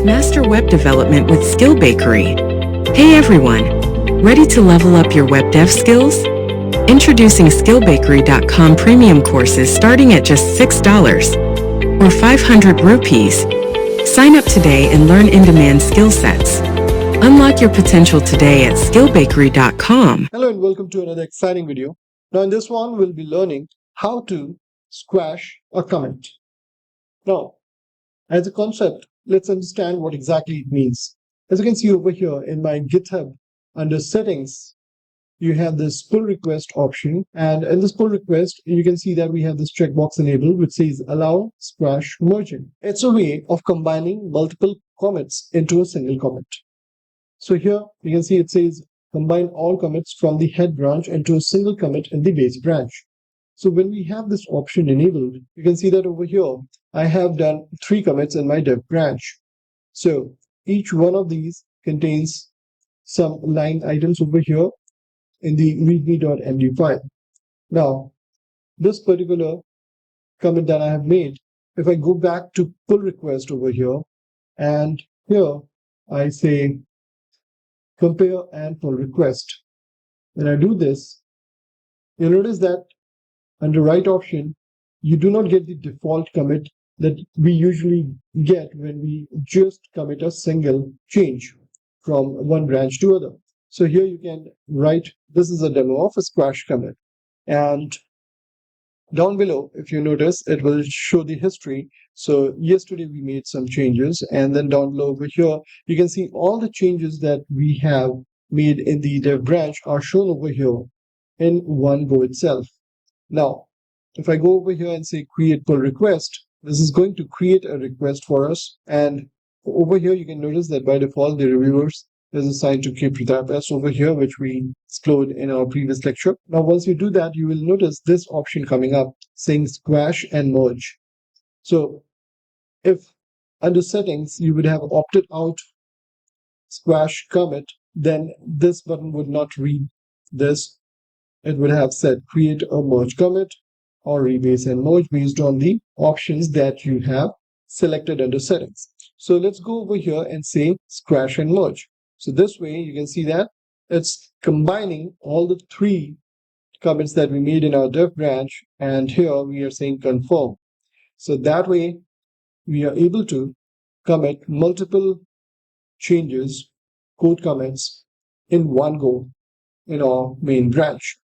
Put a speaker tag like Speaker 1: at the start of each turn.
Speaker 1: Master web development with SkillBakery. Hey everyone! Ready to level up your web dev skills? Introducing SkillBakery.com premium courses starting at just $6 or 500 rupees. Sign up today and learn in-demand skill sets. Unlock your potential today at SkillBakery.com.
Speaker 2: Hello and welcome to another exciting video. Now in this one, we'll be learning how to squash a comment. Now, as a concept, let's understand what exactly it means. As you can see over here in my GitHub, under settings, you have this pull request option. And in this pull request, you can see that we have this checkbox enabled, which says allow squash merging. It's a way of combining multiple commits into a single commit. So here you can see it says combine all commits from the head branch into a single commit in the base branch. So when we have this option enabled, you can see that over here, I have done 3 commits in my dev branch. So each one of these contains some line items over here in the readme.md file. Now, this particular commit that I have made, if I go back to pull request over here, and here I say compare and pull request. When I do this, you'll notice that under right option, you do not get the default commit that we usually get when we just commit a single change from one branch to other. So here you can write, this is a demo of a squash commit. And down below, if you notice, it will show the history. So yesterday we made some changes, and then down below over here, you can see all the changes that we have made in the dev branch are shown over here in one go itself. Now, if I go over here and say create pull request, this is going to create a request for us. And over here, you can notice that by default, the reviewers is assigned to KPritaPS over here, which we explored in our previous lecture. Now, once you do that, you will notice this option coming up saying squash and merge. So if under settings, you would have opted out squash commit, then this button would not read this. It would have said create a merge commit or rebase and merge based on the options that you have selected under settings. So let's go over here and say squash and merge. So this way you can see that it's combining all the 3 commits that we made in our dev branch, and here we are saying confirm. So that way we are able to commit multiple changes, code commits in one go in our main branch.